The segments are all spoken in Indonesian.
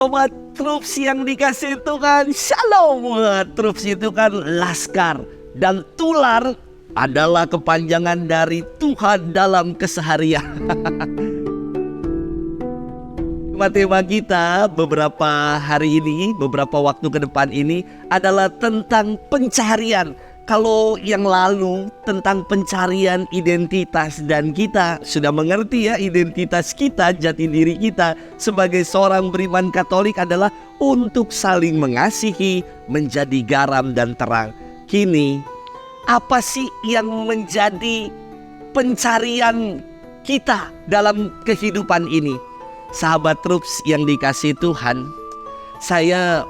Sobat Troops yang dikasih Tuhan, Shalom. Troops itu kan laskar, dan tular adalah kepanjangan dari Tuhan dalam keseharian. Tema kita beberapa hari ini, beberapa waktu ke depan ini adalah tentang pencarian. Kalau yang lalu tentang pencarian identitas, dan kita sudah mengerti ya, identitas kita, jati diri kita sebagai seorang beriman Katolik adalah untuk saling mengasihi, menjadi garam dan terang. Kini, apa sih yang menjadi pencarian kita dalam kehidupan ini? Sahabat Troops yang dikasih Tuhan, saya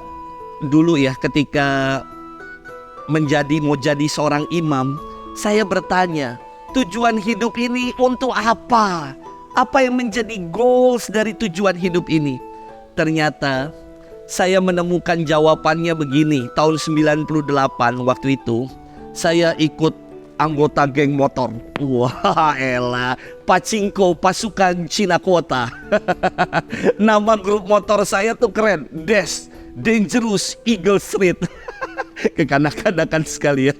dulu ya ketika mau jadi seorang imam, saya bertanya, tujuan hidup ini untuk apa? Apa yang menjadi goals dari tujuan hidup ini? Ternyata saya menemukan jawabannya begini. Tahun 98 waktu itu saya ikut anggota geng motor. Wah elah, Pachinko Pasukan Cina Kota. Nama grup motor saya tuh keren, Dangerous Eagle Street. Kekanak-kanakan sekali ya.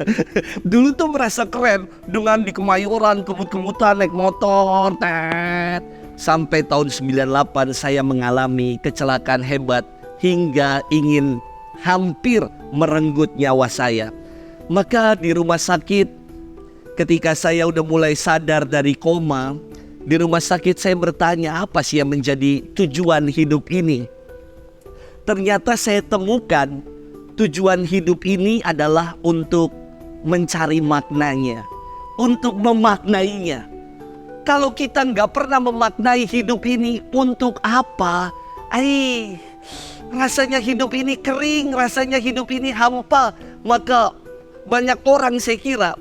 Dulu tuh merasa keren dengan di Kemayoran kemut-kemutan naik motor. Sampai tahun 98 saya mengalami kecelakaan hebat hingga ingin hampir merenggut nyawa saya. Maka di rumah sakit, ketika saya udah mulai sadar dari koma, di rumah sakit saya bertanya, apa sih yang menjadi tujuan hidup ini? Ternyata saya temukan tujuan hidup ini adalah untuk mencari maknanya, untuk memaknainya. Kalau kita nggak pernah memaknai hidup ini, untuk apa? Rasanya hidup ini kering, rasanya hidup ini hampa. Maka banyak orang, saya kira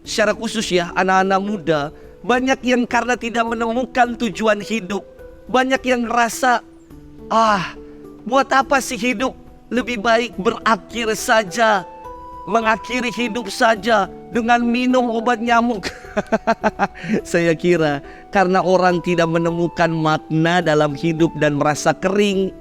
secara khusus ya anak-anak muda, banyak yang karena tidak menemukan tujuan hidup, banyak yang ngerasa, buat apa sih hidup? Lebih baik berakhir saja, mengakhiri hidup saja dengan minum obat nyamuk. Saya kira karena orang tidak menemukan makna dalam hidup dan merasa kering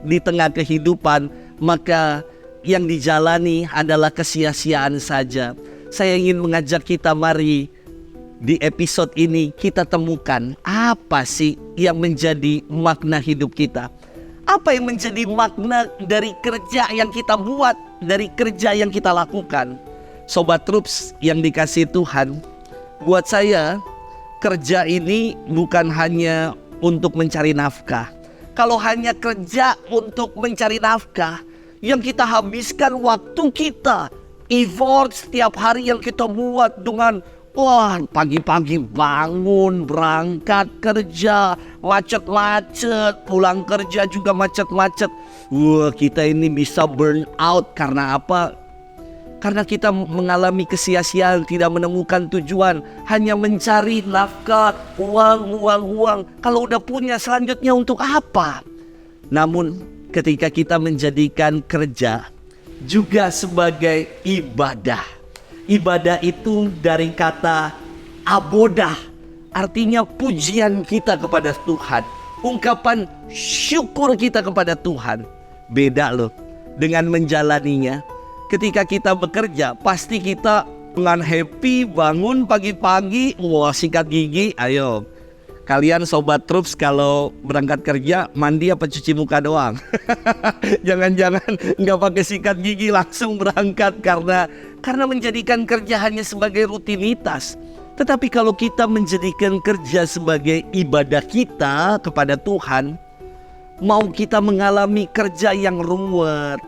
di tengah kehidupan, maka yang dijalani adalah kesia-siaan saja. Saya ingin mengajak kita, mari di episode ini kita temukan apa sih yang menjadi makna hidup kita. Apa yang menjadi makna dari kerja yang kita buat, dari kerja yang kita lakukan? Sobat Troops yang dikasih Tuhan, buat saya kerja ini bukan hanya untuk mencari nafkah. Kalau hanya kerja untuk mencari nafkah, yang kita habiskan waktu kita, effort setiap hari yang kita buat dengan pagi-pagi bangun, berangkat kerja, macet-macet, pulang kerja juga macet-macet. Kita ini bisa burn out. Karena apa? Karena kita mengalami kesia-siaan, tidak menemukan tujuan, hanya mencari nafkah, uang. Kalau udah punya, selanjutnya untuk apa? Namun ketika kita menjadikan kerja juga sebagai ibadah. Ibadah itu dari kata abodah, artinya pujian kita kepada Tuhan, ungkapan syukur kita kepada Tuhan. Beda loh dengan menjalaninya. Ketika kita bekerja, pasti kita dengan happy, bangun pagi-pagi, sikat gigi. Ayo kalian Sobat Troops kalau berangkat kerja mandi apa cuci muka doang? Jangan-jangan nggak pakai sikat gigi langsung berangkat karena menjadikan kerja hanya sebagai rutinitas. Tetapi kalau kita menjadikan kerja sebagai ibadah kita kepada Tuhan, mau kita mengalami kerja yang ruwet,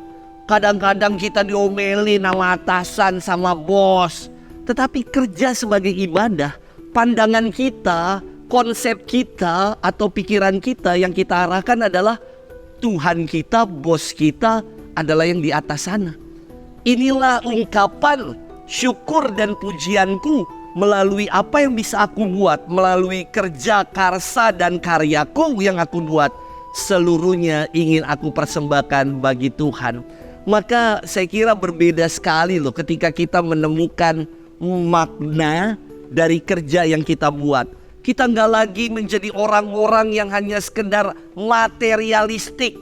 kadang-kadang kita diomelin sama atasan, sama bos, tetapi kerja sebagai ibadah, pandangan kita, konsep kita atau pikiran kita yang kita arahkan adalah Tuhan kita, bos kita adalah yang di atas sana. Inilah ungkapan syukur dan pujianku melalui apa yang bisa aku buat, melalui kerja, karsa dan karyaku yang aku buat. Seluruhnya ingin aku persembahkan bagi Tuhan. Maka saya kira berbeda sekali loh ketika kita menemukan makna dari kerja yang kita buat. Kita nggak lagi menjadi orang-orang yang hanya sekedar materialistik.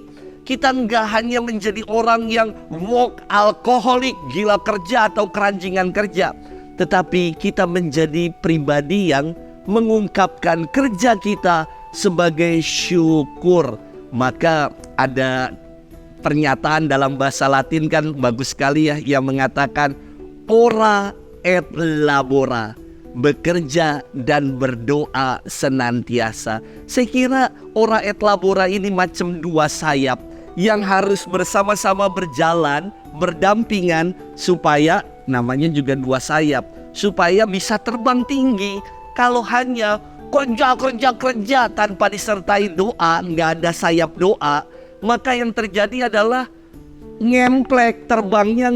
Kita nggak hanya menjadi orang yang alkoholik, gila kerja atau keranjingan kerja, tetapi kita menjadi pribadi yang mengungkapkan kerja kita sebagai syukur. Maka ada pernyataan dalam bahasa Latin kan bagus sekali ya, yang mengatakan ora et labora, bekerja dan berdoa senantiasa. Saya kira ora et labora ini macam dua sayap yang harus bersama-sama berjalan, berdampingan, supaya namanya juga dua sayap, supaya bisa terbang tinggi. Kalau hanya kerja tanpa disertai doa, nggak ada sayap doa, maka yang terjadi adalah ngemplek, terbangnya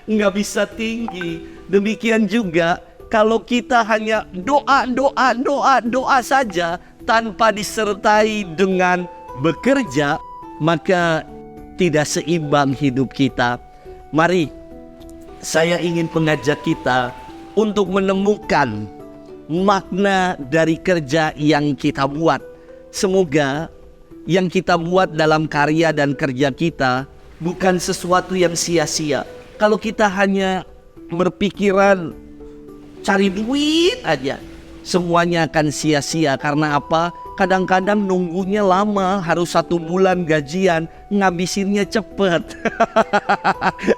nggak bisa tinggi. Demikian juga kalau kita hanya doa saja tanpa disertai dengan bekerja, maka tidak seimbang hidup kita. Mari, saya ingin mengajak kita untuk menemukan makna dari kerja yang kita buat. Semoga yang kita buat dalam karya dan kerja kita bukan sesuatu yang sia-sia. Kalau kita hanya berpikiran cari duit aja, semuanya akan sia-sia. Karena apa? Kadang-kadang nunggunya lama, harus 1 bulan gajian, ngabisinnya cepet.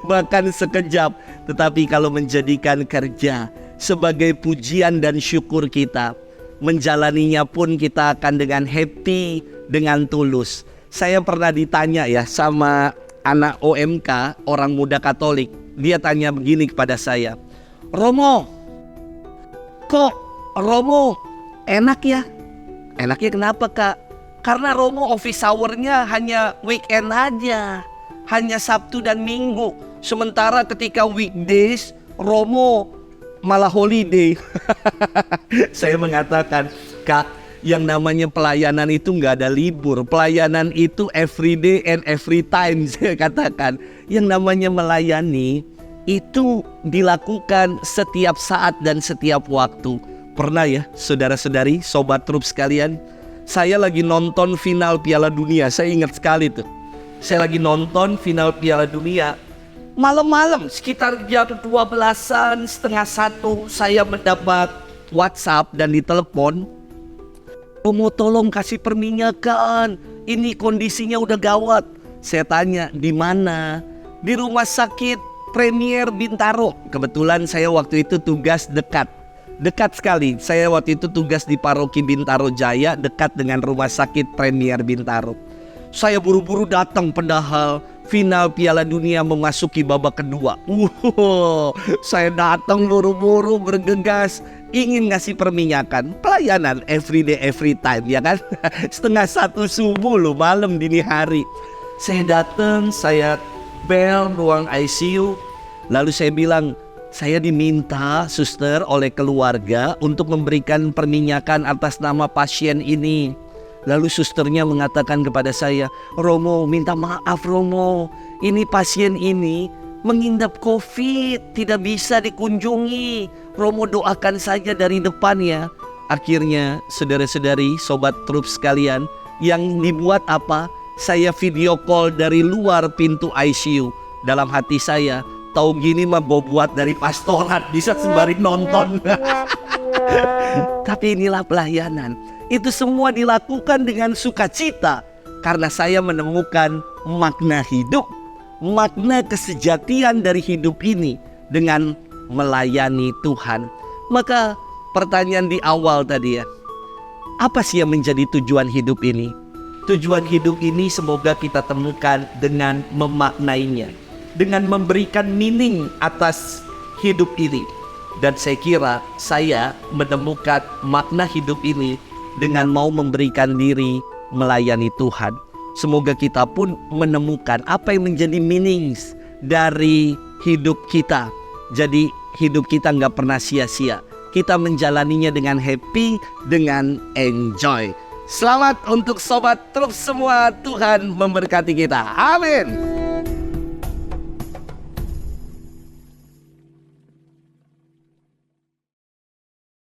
Bahkan sekejap. Tetapi kalau menjadikan kerja sebagai pujian dan syukur kita, menjalaninya pun kita akan dengan happy, dengan tulus. Saya pernah ditanya ya sama anak OMK, orang muda Katolik. Dia tanya begini kepada saya, Romo, kok Romo enak ya? Enaknya kenapa kak? Karena Romo office hour-nya hanya weekend aja, hanya Sabtu dan Minggu. Sementara ketika weekdays Romo malah holiday. Saya mengatakan, kak, yang namanya pelayanan itu nggak ada libur. Pelayanan itu every day and every time. Saya katakan, yang namanya melayani itu dilakukan setiap saat dan setiap waktu. Pernah ya saudara-saudari, sobat trup sekalian, saya lagi nonton final Piala Dunia. Saya ingat sekali tuh, saya lagi nonton final Piala Dunia. Malam-malam sekitar jam 12-an, setengah 1, saya mendapat WhatsApp dan ditelepon, Romo tolong kasih perminyakan, ini kondisinya udah gawat. Saya tanya, di mana? Di rumah sakit Premier Bintaro. Kebetulan saya waktu itu tugas dekat sekali. Saya waktu itu tugas di paroki Bintaro Jaya, dekat dengan rumah sakit Premier Bintaro. Saya buru-buru datang, padahal final Piala Dunia memasuki babak kedua. Saya datang buru-buru bergegas, ingin ngasih perminyakan. Pelayanan every day every time, ya kan? Setengah 1 subuh loh, malam dini hari. Saya datang, saya bel ruang ICU. Lalu saya bilang, saya diminta suster oleh keluarga untuk memberikan perminyakan atas nama pasien ini. Lalu susternya mengatakan kepada saya, Romo, minta maaf Romo, ini pasien ini mengidap COVID, tidak bisa dikunjungi. Romo doakan saja dari depan ya. Akhirnya saudara-saudari, sobat trup sekalian, yang dibuat apa? Saya video call dari luar pintu ICU. Dalam hati saya, tahu gini mah buat dari pastorat, bisa sembari nonton. Tapi inilah pelayanan. Itu semua dilakukan dengan sukacita, karena saya menemukan makna hidup, makna kesejatian dari hidup ini dengan melayani Tuhan. Maka pertanyaan di awal tadi ya, apa sih yang menjadi tujuan hidup ini? Tujuan hidup ini semoga kita temukan dengan memaknainya, dengan memberikan meaning atas hidup ini. Dan saya kira saya menemukan makna hidup ini dengan mau memberikan diri melayani Tuhan. Semoga kita pun menemukan apa yang menjadi meanings dari hidup kita. Jadi hidup kita nggak pernah sia-sia. Kita menjalaninya dengan happy, dengan enjoy. Selamat untuk sobat trup semua, Tuhan memberkati kita. Amin.